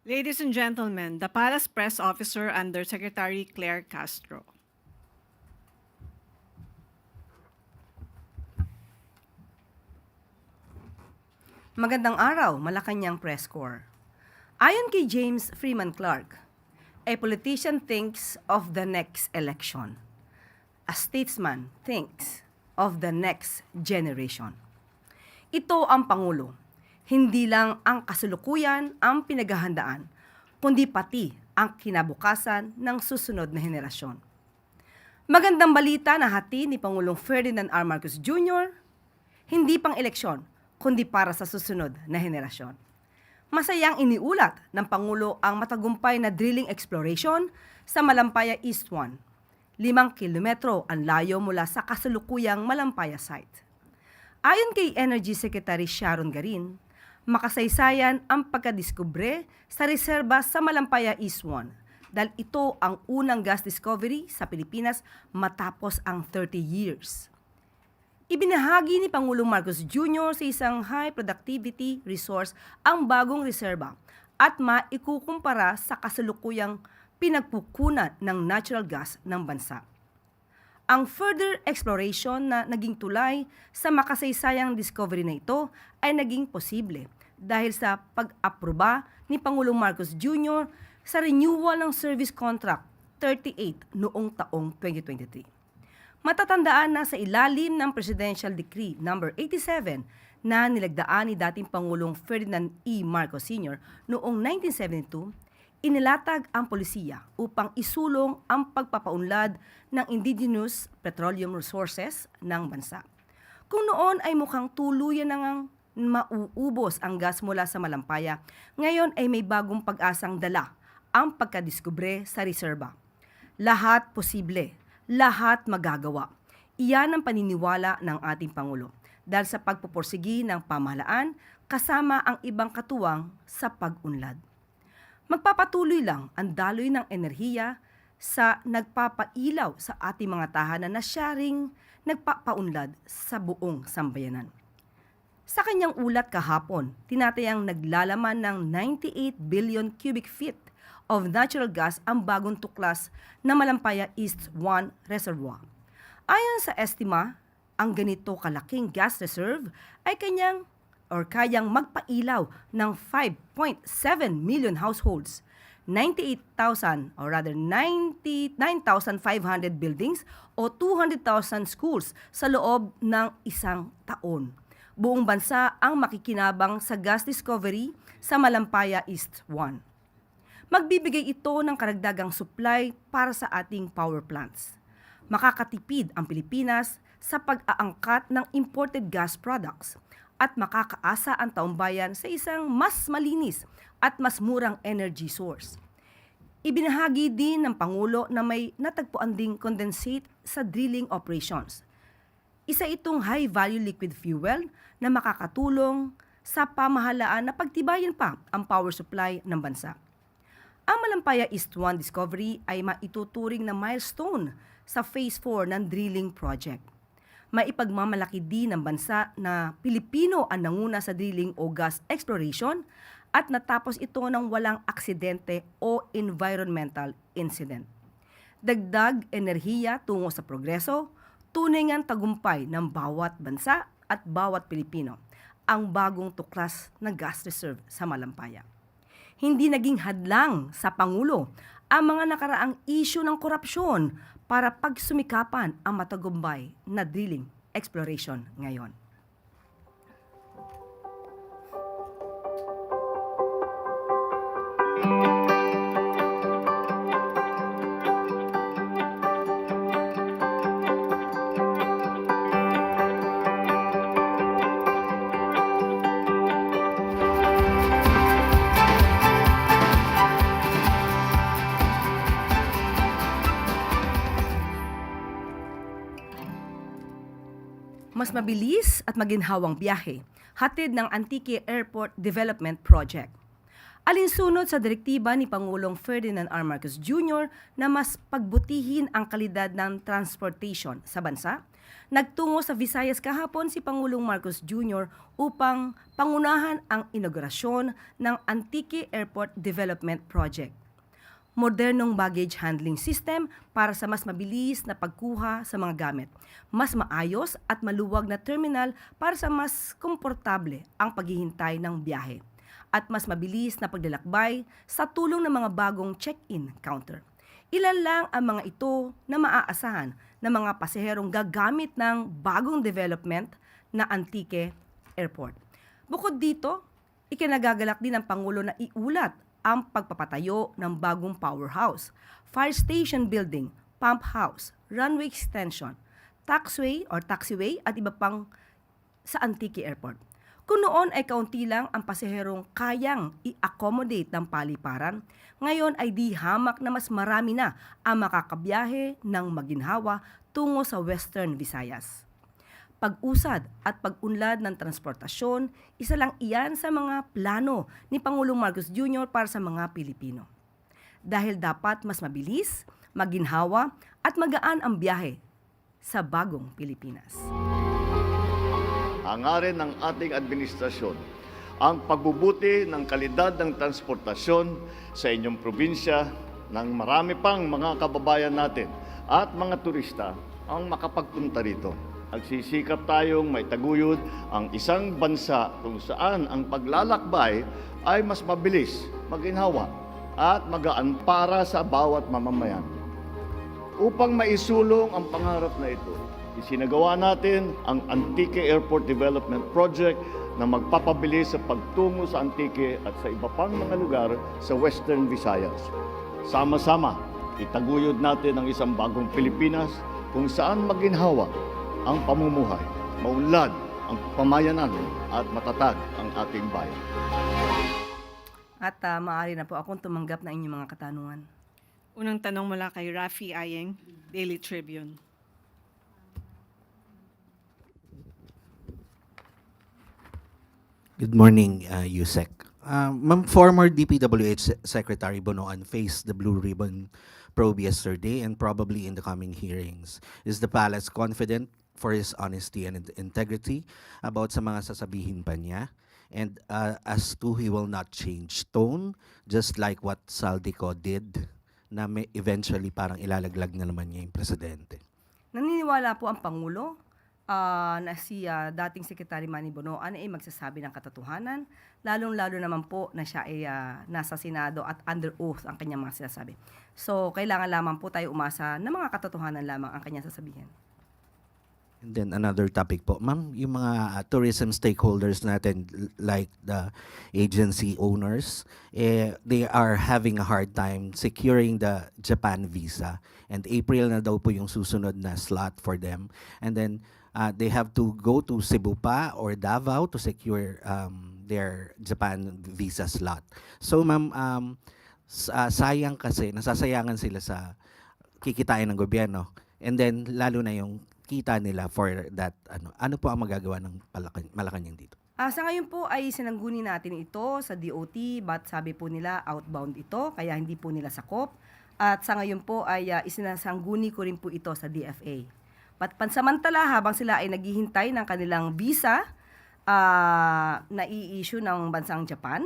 Ladies and gentlemen, the Palace Press Officer under Secretary Claire Castro. Magandang araw, Malacanang Press Corps. Ayon kay James Freeman Clark, a politician thinks of the next election. A statesman thinks of the next generation. Ito ang Pangulo. Hindi lang ang kasalukuyan ang pinaghahandaan, kundi pati ang kinabukasan ng susunod na henerasyon. Magandang balita na hati ni Pangulong Ferdinand R. Marcos Jr., hindi pang eleksyon, kundi para sa susunod na henerasyon. Masayang iniulat ng Pangulo ang matagumpay na drilling exploration sa Malampaya East 1. 5 kilometro ang layo mula sa kasalukuyang Malampaya site. Ayon kay Energy Secretary Sharon Garin, makasaysayan ang pagkadiskubre sa reserba sa Malampaya East 1 dahil ito ang unang gas discovery sa Pilipinas matapos ang 30 years. Ibinahagi ni Pangulong Marcos Jr. sa isang high productivity resource ang bagong reserba at maikukumpara sa kasalukuyang pinagpukunan ng natural gas ng bansa. Ang further exploration na naging tulay sa makasaysayang discovery na ito ay naging posible dahil sa pag-aproba ni Pangulong Marcos Jr. sa renewal ng service contract 38 noong taong 2023. Matatandaan na sa ilalim ng Presidential Decree No. 87 na nilagdaan ni dating Pangulong Ferdinand E. Marcos Sr. noong 1972, inilatag ang polisiya upang isulong ang pagpapaunlad ng indigenous petroleum resources ng bansa. Kung noon ay mukhang tuluyan nang mauubos ang gas mula sa Malampaya, ngayon ay may bagong pag-asang dala ang pagkadiskubre sa reserba. Lahat posible. Lahat magagawa. Iyan ang paniniwala ng ating Pangulo dahil sa pagpupursigi ng pamahalaan kasama ang ibang katuwang sa pag-unlad. Magpapatuloy lang ang daloy ng enerhiya sa nagpapailaw sa ating mga tahanan na siya ring nagpapaunlad sa buong sambayanan. Sa kanyang ulat kahapon, tinatayang naglalaman ng 98 billion cubic feet of natural gas ang bagong tuklas na Malampaya East 1 Reservoir. Ayon sa estima, ang ganito kalaking gas reserve ay kayang magpailaw ng 5.7 million households, 99,500 buildings o 200,000 schools sa loob ng isang taon. Buong bansa ang makikinabang sa gas discovery sa Malampaya East 1. Magbibigay ito ng karagdagang supply para sa ating power plants. Makakatipid ang Pilipinas sa pag-aangkat ng imported gas products at makakaasa ang taumbayan sa isang mas malinis at mas murang energy source. Ibinahagi din ng Pangulo na may natagpuan ding condensate sa drilling operations. Isa itong high-value liquid fuel na makakatulong sa pamahalaan na pagtibayin pa ang power supply ng bansa. Ang Malampaya East 1 discovery ay maituturing na milestone sa Phase 4 ng drilling project. Maipagmamalaki din ng bansa na Pilipino ang nanguna sa drilling o gas exploration at natapos ito ng walang aksidente o environmental incident. Dagdag enerhiya tungo sa progreso, tunay ngang tagumpay ng bawat bansa at bawat Pilipino ang bagong tuklas na gas reserve sa Malampaya. Hindi naging hadlang sa Pangulo ang mga nakaraang isyu ng korupsyon para pagsumikapan ang matagumpay na drilling exploration ngayon. Mas mabilis at maginhawang biyahe, hatid ng Antique Airport Development Project. Alinsunod sa direktiba ni Pangulong Ferdinand R. Marcos Jr. na mas pagbutihin ang kalidad ng transportation sa bansa, Nagtungo sa Visayas kahapon si Pangulong Marcos Jr. upang pangunahan ang inaugurasyon ng Antique Airport Development Project. Modernong baggage handling system para sa mas mabilis na pagkuha sa mga gamit, mas maayos at maluwag na terminal para sa mas komportable ang paghihintay ng biyahe, at mas mabilis na paglalakbay sa tulong ng mga bagong check-in counter. Ilan lang ang mga ito na maaasahan ng mga pasaherong gagamit ng bagong development na Antique Airport. Bukod dito, ikinagagalak din ng Pangulo na iulat ang pagpapatayo ng bagong powerhouse, fire station building, pump house, runway extension, taxiway at iba pang sa Antique Airport. Kung noon ay kaunti lang ang pasaherong kayang i-accommodate ng paliparan, ngayon ay di hamak na mas marami na ang makakabiyahe ng maginhawa tungo sa Western Visayas. Pag-usad at pag-unlad ng transportasyon, isa lang iyan sa mga plano ni Pangulong Marcos Jr. para sa mga Pilipino. Dahil dapat mas mabilis, maginhawa at magaan ang biyahe sa bagong Pilipinas. Hangarin ng ating administrasyon ang pagbubuti ng kalidad ng transportasyon sa inyong probinsya ng marami pang mga kababayan natin at mga turista ang makapagpunta rito. Nagsisikap tayong maitaguyod ang isang bansa kung saan ang paglalakbay ay mas mabilis, maginhawa at magaan para sa bawat mamamayan. Upang maisulong ang pangarap na ito, isinagawa natin ang Antique Airport Development Project na magpapabilis sa pagtungo sa Antique at sa iba pang mga lugar sa Western Visayas. Sama-sama, itaguyod natin ang isang bagong Pilipinas kung saan maginhawa ang pamumuhay, maunlad ang pamayanan at matatag ang ating bayan. At maaari na po akong tumanggap ng inyong mga katanungan. Unang tanong mula kay Rafi Ayeng, Daily Tribune. Good morning, Yusek. Ma'am, former DPWH Secretary Bonoan faced the Blue Ribbon probe yesterday and probably in the coming hearings. Is the palace confident for his honesty and integrity about sa mga sasabihin pa niya? And as to he will not change tone, just like what Saldico did, na may eventually parang ilalaglag na naman niya yung presidente. Naniniwala po ang Pangulo na si dating Secretary Manny Bonoan ay magsasabi ng katotohanan, lalong-lalo naman po na siya ay nasa Senado at under oath ang kanyang mga sinasabi. So, kailangan lamang po tayo umasa na mga katotohanan lamang ang kanyang sasabihin. And then another topic po, ma'am, yung mga tourism stakeholders natin like the agency owners, they are having a hard time securing the Japan visa. And April na daw po yung susunod na slot for them. And then they have to go to Cebu pa or Davao to secure their Japan visa slot. So ma'am, sayang kasi, nasasayangan sila sa kikitain ng gobyerno. And then lalo na yung kita nila for that, ano po ang magagawa ng Malacanang dito? Sa ngayon po ay sinangguni natin ito sa DOT, but sabi po nila outbound ito, kaya hindi po nila sakop. At sa ngayon po ay isinasangguni ko rin po ito sa DFA. But pansamantala, habang sila ay naghihintay ng kanilang visa na i-issue ng bansang Japan,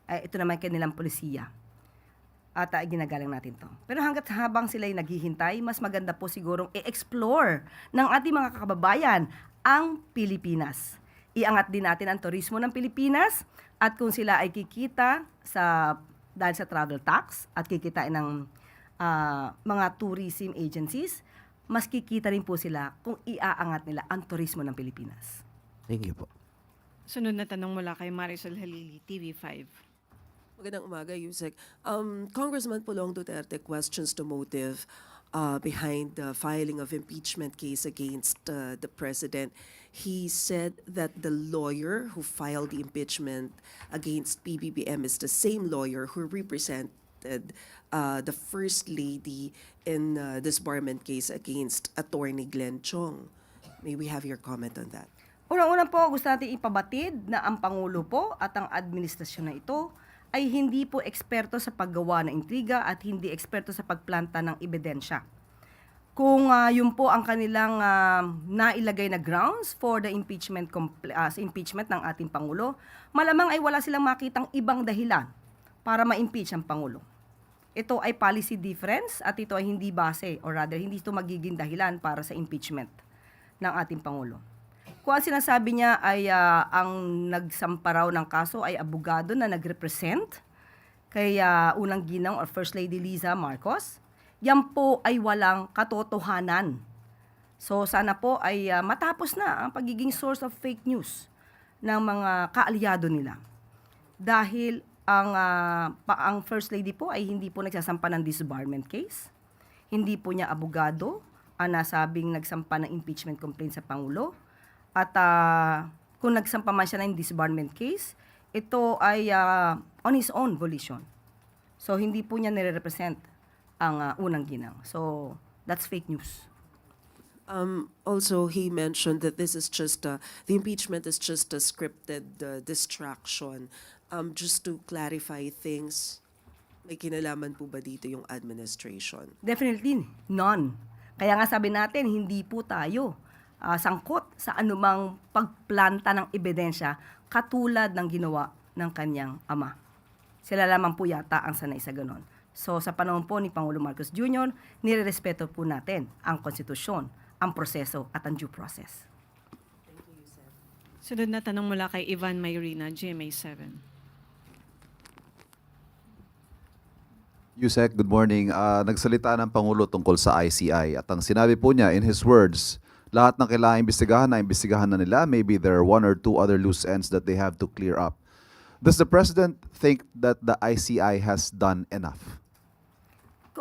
ito naman kanilang polisiya. At ginagalang natin to. Pero habang sila ay naghihintay, mas maganda po sigurong i-explore ng ating mga kababayan ang Pilipinas. Iangat din natin ang turismo ng Pilipinas at kung sila ay kikita dahil sa travel tax at kikitain ng mga tourism agencies, mas kikita rin po sila kung iaangat nila ang turismo ng Pilipinas. Thank you po. Sunod na tanong mula kay Marisol Halili, TV5. Magandang umaga, Yusek. Congressman Pulong Duterte questions the motive behind the filing of impeachment case against the president. He said that the lawyer who filed the impeachment against PBBM is the same lawyer who represented the First Lady in the disbarment case against Attorney Glenn Chong. May we have your comment on that? Unang-una po, gusto natin ipabatid na ang Pangulo po at ang administrasyon na ito ay hindi po eksperto sa paggawa ng intriga at hindi eksperto sa pagplanta ng ebidensya. Kung yun po ang kanilang nailagay na grounds for the sa impeachment ng ating Pangulo, malamang ay wala silang makitang ibang dahilan para ma-impeach ang Pangulo. Ito ay policy difference at ito ay hindi base, or rather, hindi ito magiging dahilan para sa impeachment ng ating Pangulo. Kung ang sinasabi niya ay ang nagsamparaw ng kaso ay abogado na nag-represent kay unang ginang or First Lady Liza Marcos, yan po ay walang katotohanan. So sana po ay matapos na ang pagiging source of fake news ng mga kaalyado nila. Dahil ang First Lady po ay hindi po nagsasampa ng disbarment case. Hindi po niya abogado ang nasabing nagsampa ng impeachment complaint sa Pangulo. At kung nagsampa man siya ng disbarment case, ito ay on his own volition. So hindi po niya nire-represent ang unang ginang. So that's fake news. Also, he mentioned that this is just the impeachment is just a scripted distraction. Just to clarify things, may kinalaman po ba dito yung administration? Definitely none. Kaya nga sabi natin, hindi po tayo sangkot sa anumang pagplanta ng ebidensya katulad ng ginawa ng kanyang ama. Sila lamang po yata ang sanay sa ganon. So sa panahon po ni Pangulo Marcos Jr., nirerespeto po natin ang konstitusyon, ang proseso at ang due process. Sunod na tanong mula kay Ivan Mayrina, GMA 7. Yusek, good morning. Nagsalita ng Pangulo tungkol sa ICI at ang sinabi po niya in his words, lahat ng kailangan imbestigahan na nila. Maybe there are 1 or 2 other loose ends that they have to clear up. Does the President think that the ICI has done enough?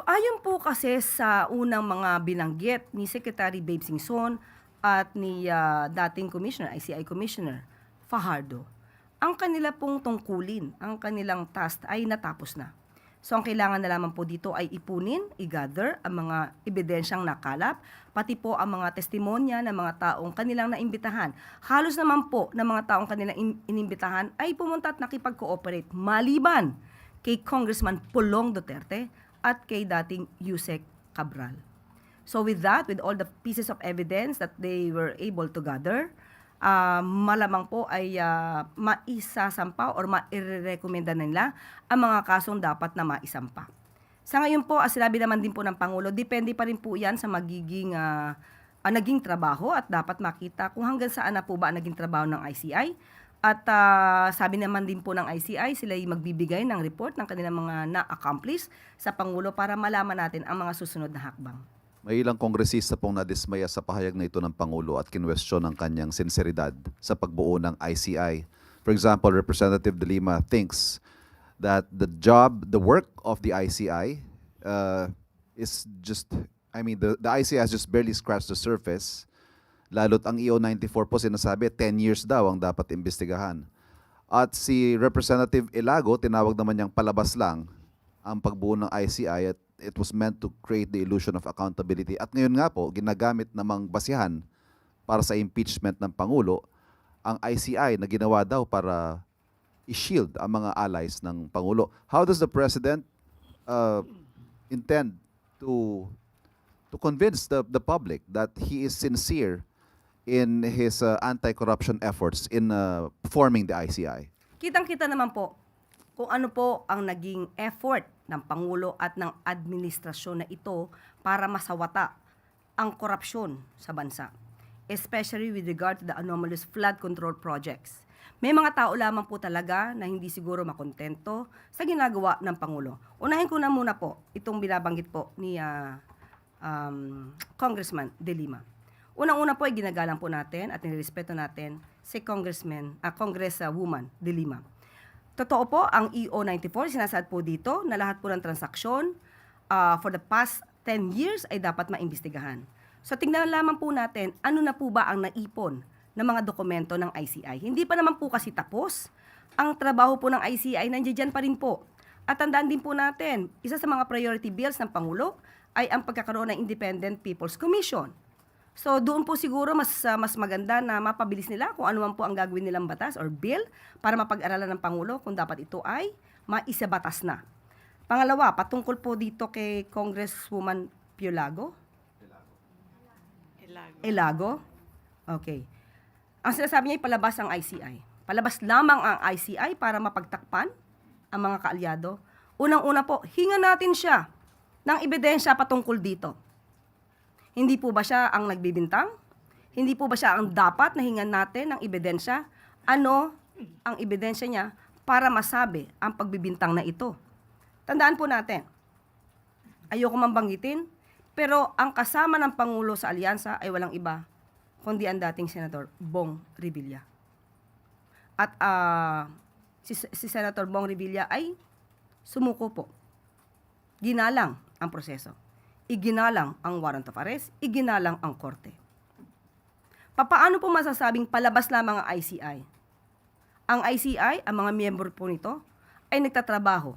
Ayon po kasi sa unang mga binanggit ni Secretary Babe Singson at ni dating Commissioner, ICI Commissioner Fajardo, ang kanila pong tungkulin, ang kanilang task ay natapos na. So ang kailangan na lamang po dito ay ipunin, i-gather ang mga ebidensyang nakalap, pati po ang mga testimonya ng mga taong kanilang naimbitahan. Halos naman po ng mga taong kanilang inimbitahan ay pumunta at nakipag-cooperate maliban kay Congressman Pulong Duterte at kay dating Yusek Cabral. So with that, with all the pieces of evidence that they were able to gather, malamang po ay maisasampa or mairekomenda nila ang mga kasong dapat na maisampa. Sa ngayon po, sinabi naman din po ng Pangulo, depende pa rin po yan sa magiging naging trabaho at dapat makita kung hanggang saan na po ba ang naging trabaho ng ICI. At sabi naman din po ng ICI, sila ay magbibigay ng report ng kanilang mga na-accomplish sa Pangulo para malaman natin ang mga susunod na hakbang. May ilang kongresista pong nadismaya sa pahayag na ito ng Pangulo at kinwestiyon ang kanyang sinseridad sa pagbuo ng ICI. For example, Representative De Lima thinks that the work of the ICI is just, the ICI has just barely scratched the surface. Lalo't ang EO94 po sinasabi, 10 years daw ang dapat imbestigahan. At si Representative Ilago, tinawag naman niyang palabas lang ang pagbuo ng ICI at it was meant to create the illusion of accountability. At ngayon nga po, ginagamit namang basihan para sa impeachment ng Pangulo, ang ICI na ginawa daw para i-shield ang mga allies ng Pangulo. How does the President intend to convince the public that he is sincere in his anti-corruption efforts in forming the ICI? Kitang-kita naman po kung ano po ang naging effort ng Pangulo at ng administrasyon na ito para masawata ang korupsyon sa bansa, especially with regard to the anomalous flood control projects. May mga tao lamang po talaga na hindi siguro makontento sa ginagawa ng Pangulo. Unahin ko na muna po itong binabanggit po ni Congressman De Lima. Unang-una po ay ginagalang po natin at nirespeto natin si Congresswoman De Lima. Totoo po, ang EO94, sinasaad po dito na lahat po ng transaksyon for the past 10 years ay dapat maimbestigahan. So tingnan lamang po natin, ano na po ba ang naipon ng mga dokumento ng ICI. Hindi pa naman po kasi tapos. Ang trabaho po ng ICI, nandiyan pa rin po. At tandaan din po natin, isa sa mga priority bills ng Pangulo ay ang pagkakaroon ng Independent People's Commission. So doon po siguro mas maganda na mapabilis nila kung ano man po ang gagawin nilang batas or bill para mapag-aralan ng Pangulo kung dapat ito ay maisabatas na. Pangalawa, patungkol po dito kay Congresswoman Elago? Okay. Ang sinasabi niya ay palabas ang ICI. Palabas lamang ang ICI para mapagtakpan ang mga kaalyado. Unang-una po, hinga natin siya ng ebidensya patungkol dito. Hindi po ba siya ang nagbibintang? Hindi po ba siya ang dapat na hingan natin ng ebidensya? Ano ang ebidensya niya para masabi ang pagbibintang na ito? Tandaan po natin, ayoko man banggitin, pero ang kasama ng Pangulo sa alyansa ay walang iba, kundi ang dating Senator Bong Revilla. At si Senator Bong Revilla ay sumuko po. Ginalang ang proseso. Iginalang ang warrant of arrest, iginalang ang korte. Papaano po masasabing palabas lamang ang ICI? Ang ICI, ang mga miyembro po nito, ay nagtatrabaho.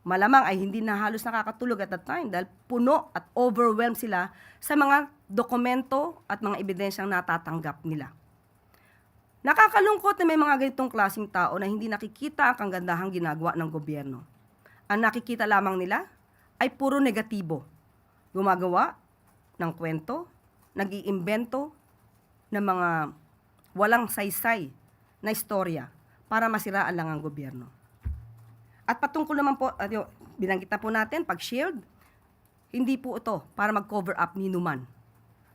Malamang ay hindi na halos nakakatulog at that time dahil puno at overwhelmed sila sa mga dokumento at mga ebidensyang natatanggap nila. Nakakalungkot na may mga ganitong klaseng tao na hindi nakikita ang kagandahang ginagawa ng gobyerno. Ang nakikita lamang nila ay puro negatibo. Gumagawa ng kwento, nag-iimbento ng mga walang saysay na istorya para masiraan lang ang gobyerno. At patungkol naman po, binanggit na po natin, pag-shield, hindi po ito para mag-cover up ni Numan.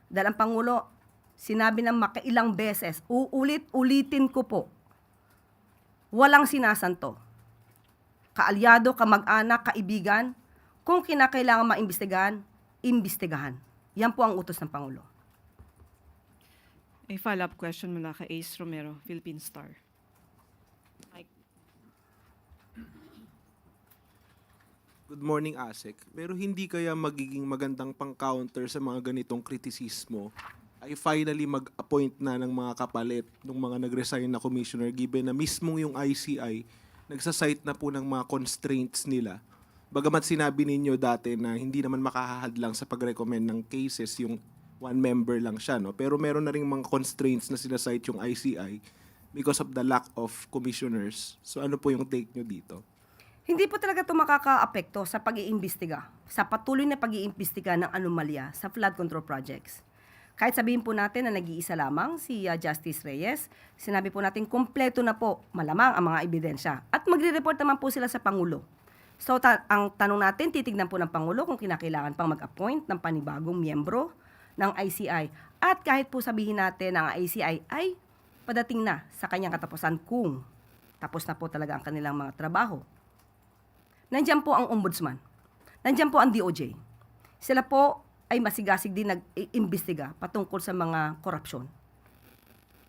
Dahil ang Pangulo, sinabi ng makailang beses, ulitin ko po, walang sinasanto. Kaalyado, kamag-anak, kaibigan, kung kinakailangan maimbestigahan, imbestigahan. Yan po ang utos ng Pangulo. A follow-up question mula kay Ace Romero, Philippine Star. Mike. Good morning, ASEC. Pero hindi kaya magiging magandang pang-counter sa mga ganitong kritisismo ay finally mag-appoint na ng mga kapalit ng mga nag-resign na commissioner given na mismong yung ICI nagsasite na po ng mga constraints nila. Bagamat sinabi ninyo dati na hindi naman makahahadlang sa pag-recommend ng cases yung one member lang siya, no? Pero meron na rin mga constraints na sinasite yung ICI because of the lack of commissioners. So ano po yung take nyo dito? Hindi po talaga ito makaka-apekto sa pag-iimbestiga, sa patuloy na pag-iimbestiga ng anomalya sa flood control projects. Kahit sabihin po natin na nag-iisa lamang si Justice Reyes, sinabi po natin kompleto na po malamang ang mga ebidensya. At magre-report naman po sila sa Pangulo. So ang tanong natin, titignan po ng Pangulo kung kinakailangan pang mag-appoint ng panibagong miyembro ng ICI. At kahit po sabihin natin na ang ICI ay padating na sa kanyang katapusan kung tapos na po talaga ang kanilang mga trabaho. Nandiyan po ang Ombudsman. Nandiyan po ang DOJ. Sila po ay masigasig din nag-iimbestiga patungkol sa mga korupsyon.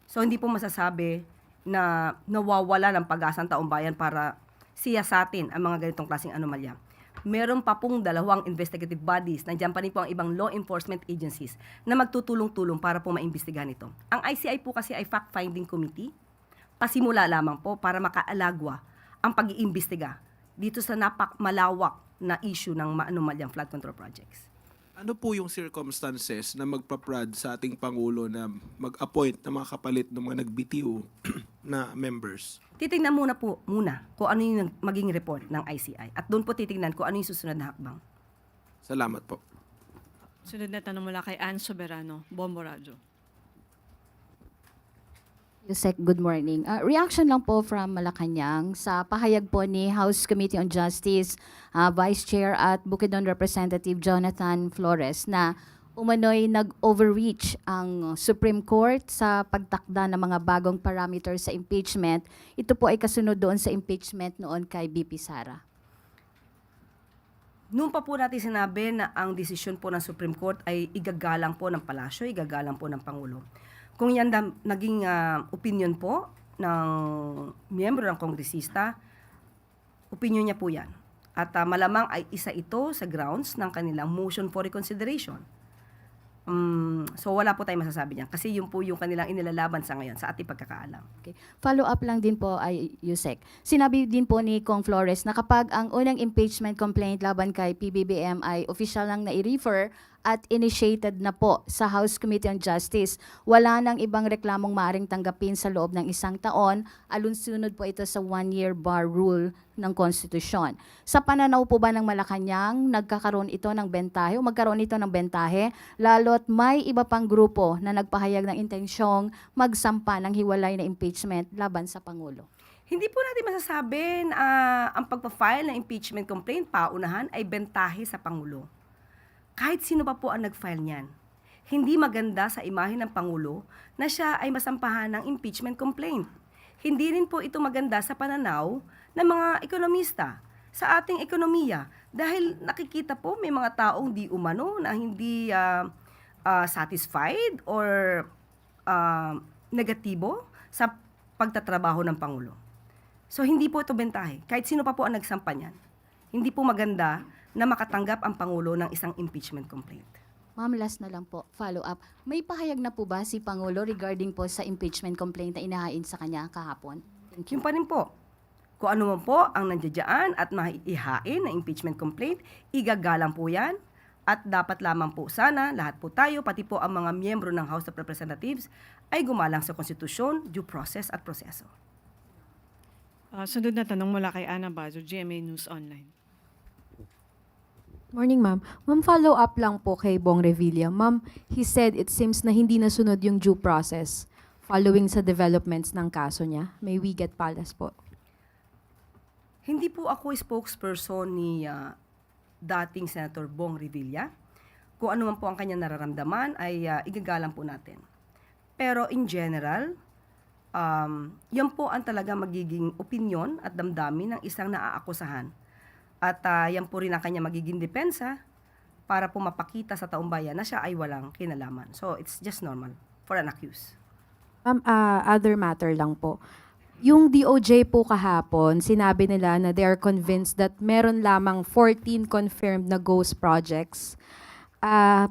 So hindi po masasabi na nawawala ng pag-asa ang taong bayan para siyasatin ang mga ganitong klaseng anomalya. Meron pa pong 2 investigative bodies, nandiyan pa rin po ang ibang law enforcement agencies na magtutulong-tulong para po maimbestigahan ito. Ang ICI po kasi ay fact-finding committee, pasimula lamang po para makaalagwa ang pag-iimbestiga dito sa malawak na issue ng anomalyang flood control projects. Ano po yung circumstances na magpaprad sa ating Pangulo na mag-appoint ng mga kapalit ng mga nagbitiw na members? Titingnan muna kung ano yung maging report ng ICI at doon po titingnan kung ano yung susunod na hakbang. Salamat po. Sunod na tanong mula kay Ann Soberano, Bombo Radyo. Yusek, good morning. Reaction lang po from Malacanang sa pahayag po ni House Committee on Justice Vice Chair at Bukidnon Representative Jonathan Flores na umano'y nag-overreach ang Supreme Court sa pagtakda ng mga bagong parameters sa impeachment. Ito po ay kasunod doon sa impeachment noon kay BP Sara. Noon pa po natin sinabi na ang desisyon po ng Supreme Court ay igagalang po ng palasyo, igagalang po ng Pangulo. Kung yan naging opinion po ng miyembro ng kongresista, opinion niya po yan. At malamang ay isa ito sa grounds ng kanilang motion for reconsideration. So wala po tayong masasabi niyan kasi yun po yung kanilang inilalaban sa ngayon sa ating pagkakaalam. Okay. Follow up lang din po ay Yusek. Sinabi din po ni Kong Flores na kapag ang unang impeachment complaint laban kay PBBM ay official lang na i-refer at initiated na po sa House Committee on Justice. Wala nang ibang reklamong maaring tanggapin sa loob ng 1 taon. Alunsunod po ito sa 1-year bar rule ng konstitusyon. Sa pananaw po ba ng Malacanang, nagkakaroon ito ng bentahe o magkaroon ito ng bentahe, lalo't may iba pang grupo na nagpahayag ng intensyong magsampa ng hiwalay na impeachment laban sa Pangulo? Hindi po natin masasabi na ang pagpa-file ng impeachment complaint paunahan ay bentahe sa Pangulo. Kahit sino pa po ang nag-file niyan. Hindi maganda sa imahe ng Pangulo na siya ay masampahan ng impeachment complaint. Hindi rin po ito maganda sa pananaw ng mga ekonomista sa ating ekonomiya dahil nakikita po may mga taong di umano na hindi satisfied or negatibo sa pagtatrabaho ng Pangulo. So hindi po ito bentahe. Kahit sino pa po ang nagsampa niyan. Hindi po maganda na makatanggap ang Pangulo ng isang impeachment complaint. Ma'am, last na lang po, follow up. May pahayag na po ba si Pangulo regarding po sa impeachment complaint na inahain sa kanya kahapon? Thank you. Yung pa rin po, kung ano man po ang nandiyadyaan at maihain na impeachment complaint, igagalang po yan. At dapat lamang po sana, lahat po tayo, pati po ang mga miyembro ng House of Representatives, ay gumalang sa konstitusyon, due process at proseso. Sunod na tanong mula kay Ana Bazo, GMA News Online. Morning, ma'am. Ma'am, follow up lang po kay Bong Revilla. Ma'am, he said it seems na hindi nasunod yung due process following sa developments ng kaso niya. May we get palas po? Hindi po ako spokesperson ni dating Senator Bong Revilla. Kung ano man po ang kanyang nararamdaman ay igagalang po natin. Pero in general, yan po ang talaga magiging opinyon at damdamin ng isang naaakusahan. At yan po rin ang kanya magiging depensa para po mapakita sa taong bayan na siya ay walang kinalaman. So it's just normal for an accused. Ma'am, other matter lang po. Yung DOJ po kahapon, sinabi nila na they are convinced that meron lamang 14 confirmed na ghost projects.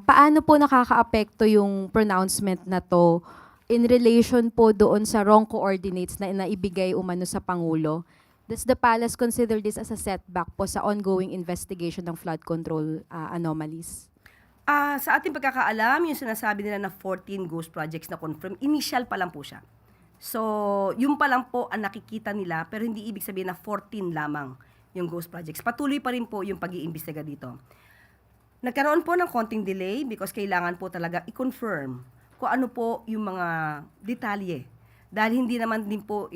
Paano po nakakaapekto yung pronouncement na to in relation po doon sa wrong coordinates na inaibigay umano sa Pangulo? Does the palace consider this as a setback po sa ongoing investigation ng flood control anomalies? Sa ating pagkakaalam, yung sinasabi nila na 14 ghost projects na confirmed, initial pa lang po siya. So, yung pa lang po ang nakikita nila, pero hindi ibig sabihin na 14 lamang yung ghost projects. Patuloy pa rin po yung pag-iimbestiga dito. Nagkaroon po ng konting delay because kailangan po talaga i-confirm kung ano po yung mga detalye. Dahil hindi naman din po,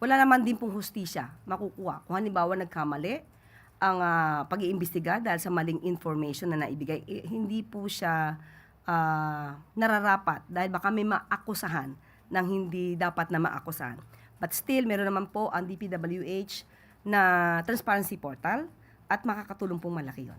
wala naman din pong hustisya makukuha. Kung halimbawa nagkamali ang pag-iimbestiga dahil sa maling information na naibigay, hindi po siya nararapat dahil baka may maakusahan ng hindi dapat na maakusahan. But still, meron naman po ang DPWH na transparency portal at makakatulong pong malaki yun.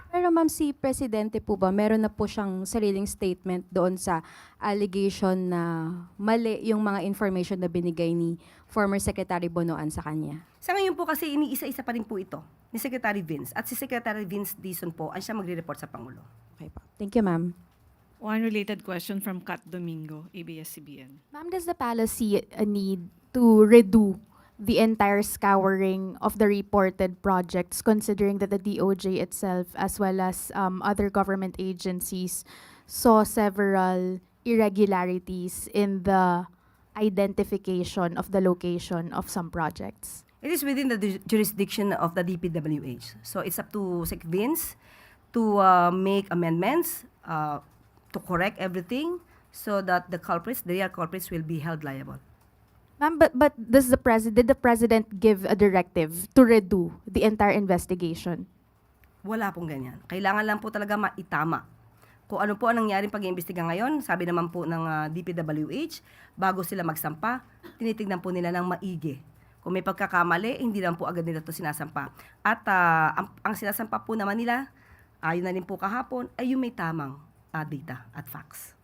Pero ma'am, si Presidente po ba, meron na po siyang sariling statement doon sa allegation na mali yung mga information na binigay ni former Secretary Bonoan sa kanya? Sa ngayon po kasi iniisa-isa pa rin po ito ni Secretary Vince. At si Secretary Vince Dizon po ang siya magre-report sa Pangulo. Okay po. Thank you, ma'am. One related question from Kat Domingo, ABS-CBN. Ma'am, does the palace see a need to redo the entire scouring of the reported projects, considering that the DOJ itself, as well as other government agencies, saw several irregularities in the identification of the location of some projects? It is within the jurisdiction of the DPWH. So it's up to Sec Vince to make amendments, to correct everything so that the real culprits will be held liable. Ma'am, but did the president give a directive to redo the entire investigation? Wala pong ganyan. Kailangan lang po talaga maitama. Kung ano po ang nangyaring pag-iimbestiga ngayon, sabi naman po ng DPWH, bago sila magsampa, tinitignan po nila ng maigi. Kung may pagkakamali, hindi lang po agad nila ito sinasampa. At ang sinasampa po naman nila, ayon na rin po kahapon, ay yung may tamang data at facts.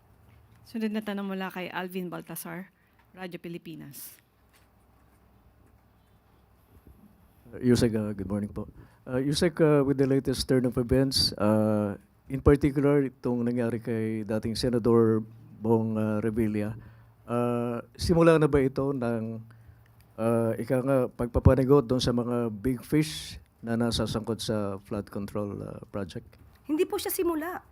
Sunod na tanong mula kay Alvin Baltasar, Radyo Pilipinas. Yusek, good morning po. Yusek, with the latest turn of events, in particular, itong nangyari kay dating Senador Bong Revilla, simula na ba ito ng pagpapanigot doon sa mga big fish na nasasangkot sa flood control project? Hindi po siya simula.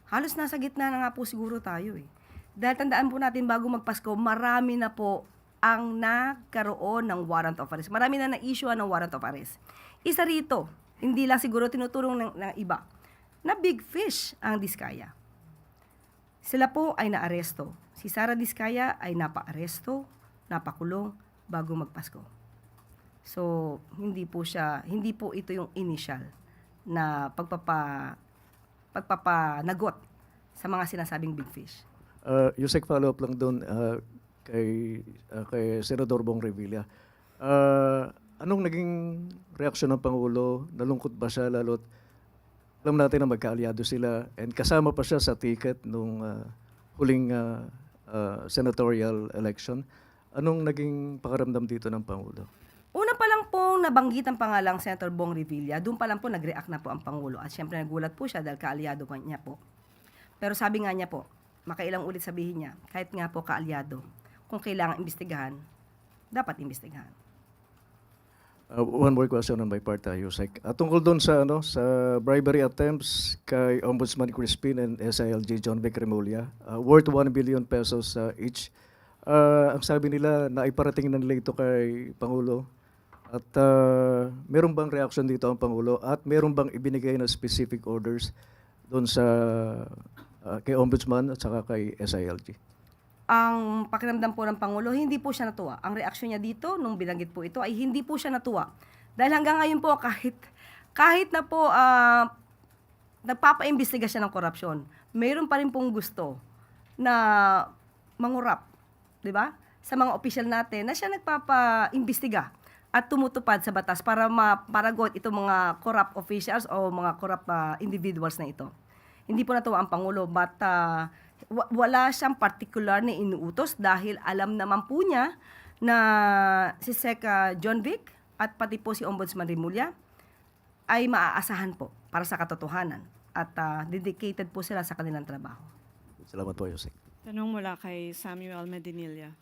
Halos nasa gitna na nga po siguro tayo eh. Dahil tandaan po natin bago magpasko, marami na po ang nagkaroon ng warrant of arrest. Marami na na-issue ng warrant of arrest. Isa rito, hindi lang siguro tinutulong ng iba, na big fish ang Diskaya. Sila po ay naaresto. Si Sara Diskaya ay napa-aresto, napakulong bago magpasko. So, hindi po ito yung initial na pagpapanagot sa mga sinasabing big fish. Yusek, follow-up lang doon kay Senador Bong Revilla. Anong naging reaksyon ng Pangulo? Nalungkot ba siya lalo't alam natin na magkaalyado sila and kasama pa siya sa ticket nung huling senatorial election. Anong naging pakaramdam dito ng Pangulo? Una pa lang po nabanggit ang pangalang Senator Bong Revilla, doon pa lang po nag-react na po ang Pangulo at syempre nagulat po siya dahil kaalyado pa niya po. Pero sabi nga niya po, makailang ulit sabihin niya, kahit nga po kaalyado, kung kailangan imbestigahan, dapat imbestigahan. One more question on my part, Yusek. Tungkol doon sa bribery attempts kay Ombudsman Crispin and SILG John Vic Remulla, worth 1 billion pesos each. Ang sabi nila na iparating na nila ito kay Pangulo. At meron bang reaction dito ang Pangulo at meron bang ibinigay na specific orders doon sa kay Ombudsman at saka kay SILG? Ang pakiramdam po ng Pangulo, hindi po siya natuwa. Ang reaksyon niya dito, nung binanggit po ito, ay hindi po siya natuwa. Dahil hanggang ngayon po, kahit na po nagpapaimbestiga siya ng korupsyon, mayroon pa rin pong gusto na mangurap, di ba? Sa mga opisyal natin na siya nagpapaimbestiga at tumutupad sa batas para maparagot itong mga corrupt officials o mga corrupt individuals na ito. Hindi po natuwa ang Pangulo, but wala siyang particular na inuutos dahil alam naman po niya na si Sec. John Vic at pati po si Ombudsman Remulla ay maaasahan po para sa katotohanan at dedicated po sila sa kanilang trabaho. Salamat po, Yusek. Tanong mula kay Samuel Medinilla.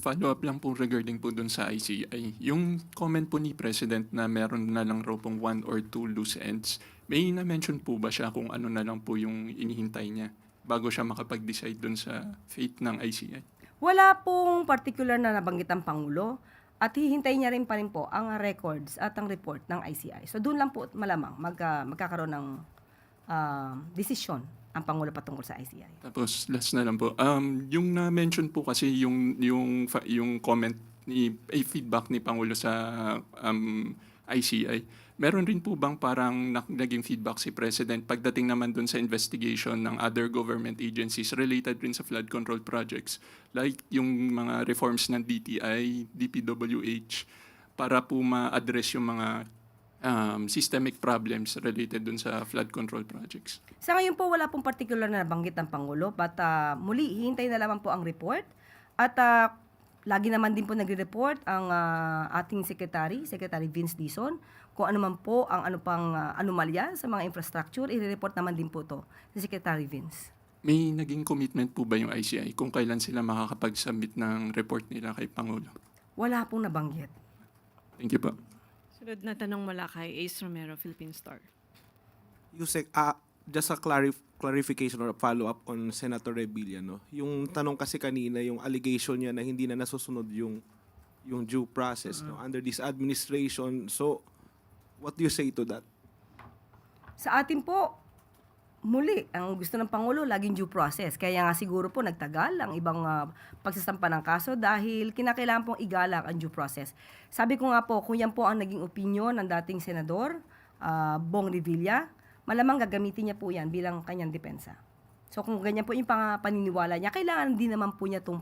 Follow-up lang po regarding po dun sa ICI. Yung comment po ni President na meron na lang raw pong 1 or 2 loose ends, may na-mention po ba siya kung ano na lang po yung inihintay niya bago siya makapag-decide dun sa fate ng ICI? Wala pong particular na nabanggit ang Pangulo at hihintay niya rin pa rin po ang records at ang report ng ICI. So doon lang po malamang magkakaroon ng desisyon ang Pangulo patungkol sa ICI. Tapos last na lang po, yung na-mention po kasi yung comment ni feedback ni Pangulo sa ICI, meron rin po bang parang naging feedback si President pagdating naman dun sa investigation ng other government agencies related rin sa flood control projects, like yung mga reforms ng DTI, DPWH, para po ma-address yung mga systemic problems related dun sa flood control projects? Sa ngayon po, wala pong particular na nabanggit ng Pangulo, but muli, hihintay na lamang po ang report. At lagi naman din po nagre-report ang ating Secretary Vince Dizon, kung ano man po ang anomalya sa mga infrastructure, i-report naman din po to si Secretary Vince. May naging commitment po ba yung ICI kung kailan sila makakapag-submit ng report nila kay Pangulo? Wala pong nabanggit. Thank you po. Sunod na tanong mula kay Ace Romero, Philippine Star. Yusek, just a clarification or a follow-up on Senator Revilla, no? Yung tanong kasi kanina, yung allegation niya na hindi na nasusunod yung due process no, under this administration. So, what do you say to that? Sa atin po, muli, ang gusto ng Pangulo, laging due process. Kaya nga siguro po nagtagal ang ibang pagsasampa ng kaso dahil kinakailangan pong igalang ang due process. Sabi ko nga po, kung yan po ang naging opinion ng dating Senador Bong Revilla, malamang gagamitin niya po yan bilang kanyang depensa. So kung ganyan po yung paniniwala niya, kailangan din naman po niya itong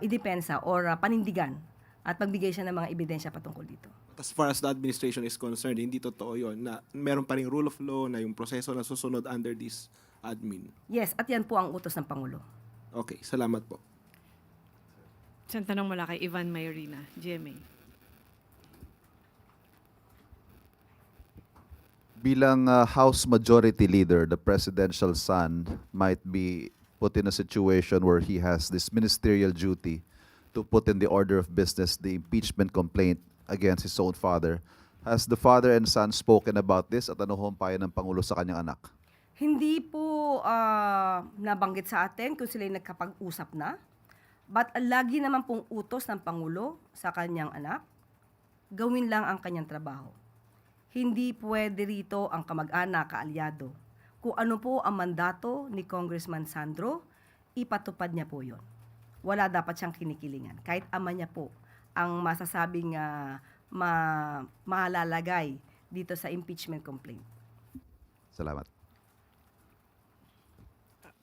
idepensa or panindigan at magbigay siya ng mga ebidensya patungkol dito. As far as the administration is concerned, hindi totoo yun na meron pa ring rule of law na yung proseso na susunod under this admin. Yes, at yan po ang utos ng Pangulo. Okay, salamat po. Isang tanong mula kay Ivan Mayorina, GMA. Bilang House Majority Leader, the presidential son might be put in a situation where he has this ministerial duty to put in the order of business the impeachment complaint against his own father. Has the father and son spoken about this at ano ho ang payo ng Pangulo sa kanyang anak? Hindi po nabanggit sa atin kung sila'y nagkapag-usap na. But lagi naman pong utos ng Pangulo sa kanyang anak, gawin lang ang kanyang trabaho. Hindi pwede rito ang kamag-anak, kaalyado. Kung ano po ang mandato ni Congressman Sandro, ipatupad niya po yon. Wala dapat siyang kinikilingan. Kahit ama niya po ang masasabing malalagay dito sa impeachment complaint. Salamat.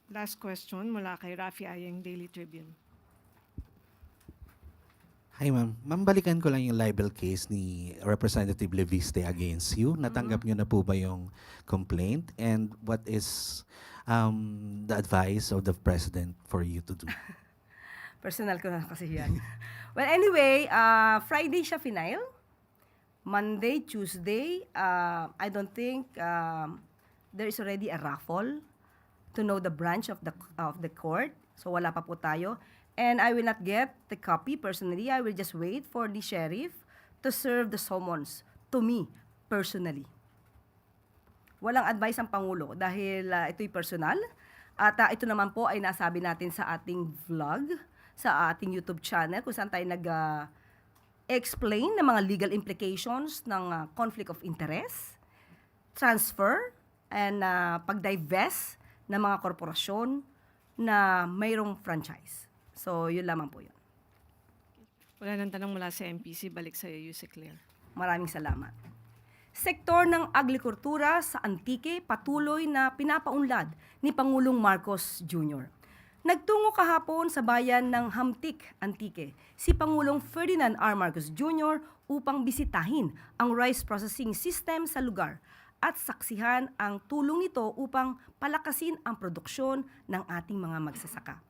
Last question mula kay Rafi Ayeng, Daily Tribune. Hi ma'am. Ma'am, balikan ko lang yung libel case ni Representative Leviste against you. Natanggap niyo na po ba yung complaint? And what is the advice of the President for you to do? Personal ko na kasi yan. Well, anyway, Friday siya final. Monday, Tuesday, I don't think there is already a raffle to know the branch of the court. So wala pa po tayo. And I will not get the copy personally. I will just wait for the sheriff to serve the summons to me personally. Walang advice ang Pangulo dahil ito'y personal. At ito naman po ay nasabi natin sa ating vlog, sa ating YouTube channel, kung saan tayo explain ng mga legal implications ng conflict of interest, transfer, and pag-divest ng mga korporasyon na mayroong franchise. So, yun lamang po yun. Wala nang tanong mula sa MPC. Balik sa iyo, Yuse Claire. Maraming salamat. Sektor ng agrikultura sa Antique patuloy na pinapaunlad ni Pangulong Marcos Jr. Nagtungo kahapon sa bayan ng Hamtik, Antique, si Pangulong Ferdinand R. Marcos Jr. upang bisitahin ang rice processing system sa lugar at saksihan ang tulong nito upang palakasin ang produksyon ng ating mga magsasaka.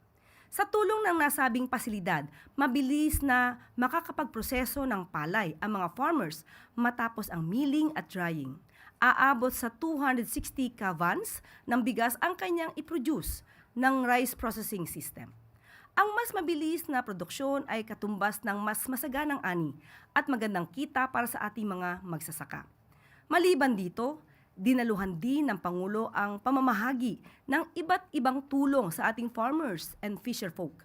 Sa tulong ng nasabing pasilidad, mabilis na makakapagproseso ng palay ang mga farmers matapos ang milling at drying. Aabot sa 260 kavans ng bigas ang kanyang i-produce ng rice processing system. Ang mas mabilis na produksyon ay katumbas ng mas masaganang ani at magandang kita para sa ating mga magsasaka. Maliban dito, dinaluhan din ng Pangulo ang pamamahagi ng iba't ibang tulong sa ating farmers and fisherfolk.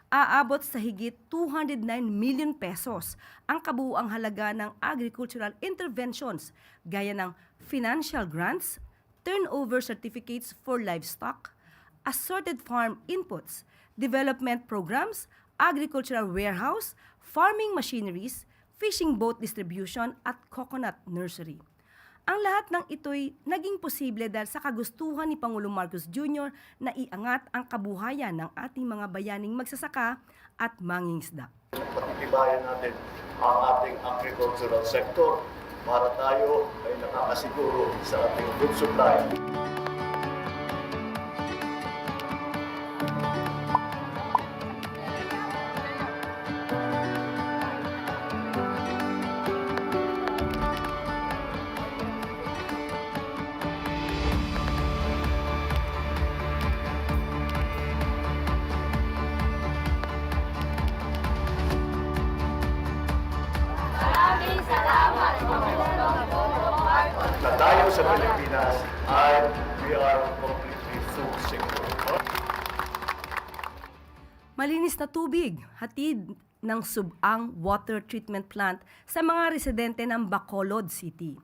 Aabot sa higit 209 million pesos ang kabuuang halaga ng agricultural interventions gaya ng financial grants, turnover certificates for livestock, assorted farm inputs, development programs, agricultural warehouse, farming machineries, fishing boat distribution at coconut nursery. Ang lahat ng ito'y naging posible dahil sa kagustuhan ni Pangulong Marcos Jr. na iangat ang kabuhayan ng ating mga bayaning magsasaka at mangingisda. Pagtitibayan natin ang ating agricultural sector para tayo ay nakakasiguro sa ating food supply. Na tayo sa Pilipinas ay we are completely food secure. Malinis na tubig, hatid ng Subang Water Treatment Plant sa mga residente ng Bacolod City.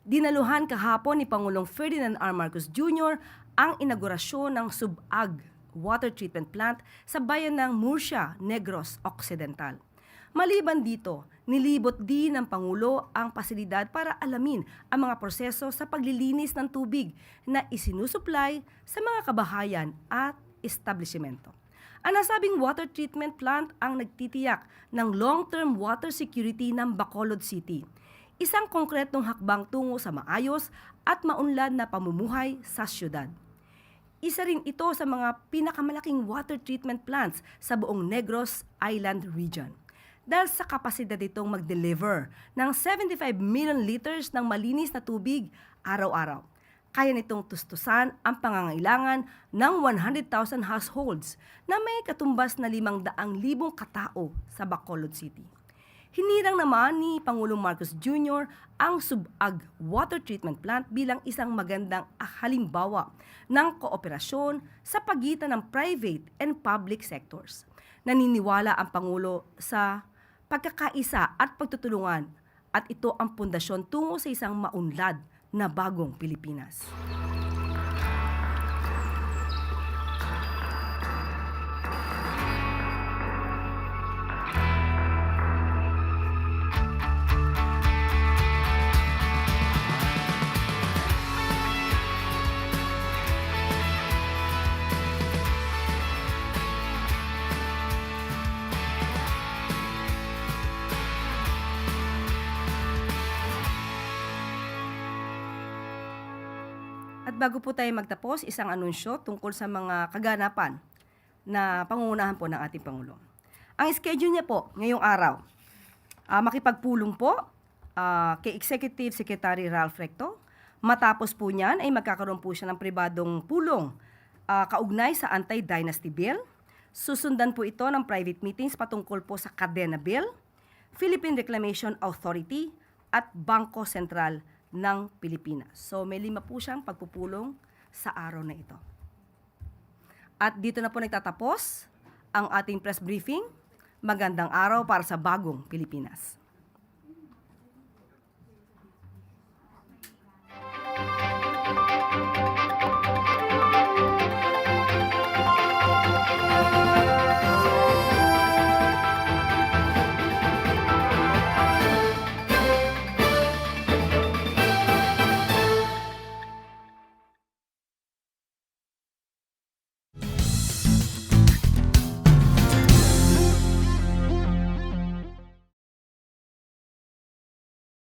Dinaluhan kahapon ni Pangulong Ferdinand R. Marcos Jr. ang inaugurasyon ng Subag Water Treatment Plant sa bayan ng Murcia, Negros Occidental. Maliban dito, nilibot din ng Pangulo ang pasilidad para alamin ang mga proseso sa paglilinis ng tubig na isinusupply sa mga kabahayan at establishmento. Ang nasabing water treatment plant ang nagtitiyak ng long-term water security ng Bacolod City, isang konkretong hakbang tungo sa maayos at maunlad na pamumuhay sa syudad. Isa rin ito sa mga pinakamalaking water treatment plants sa buong Negros Island region. Dahil sa kapasidad itong mag-deliver ng 75 million liters ng malinis na tubig araw-araw. kaya nitong tustusan ang pangangailangan ng 100,000 households na may katumbas na 500,000 katao sa Bacolod City. Hinirang naman ni Pangulong Marcos Jr. ang Subag Water Treatment Plant bilang isang magandang halimbawa ng kooperasyon sa pagitan ng private and public sectors. Naniniwala ang Pangulo sa pagkakaisa at pagtutulungan at ito ang pundasyon tungo sa isang maunlad na bagong Pilipinas. At bago po tayo magtapos, isang anunsyo tungkol sa mga kaganapan na pangungunahan po ng ating Pangulo. Ang schedule niya po ngayong araw, makipagpulong po kay Executive Secretary Ralph Recto. Matapos po niyan ay magkakaroon po siya ng pribadong pulong kaugnay sa Anti-Dynasty Bill. Susundan po ito ng private meetings patungkol po sa Cadena Bill, Philippine Reclamation Authority at Bangko Sentral ng Pilipinas. So may 5 po siyang pagpupulong sa araw na ito. At dito na po nagtatapos ang ating press briefing. Magandang araw para sa bagong Pilipinas.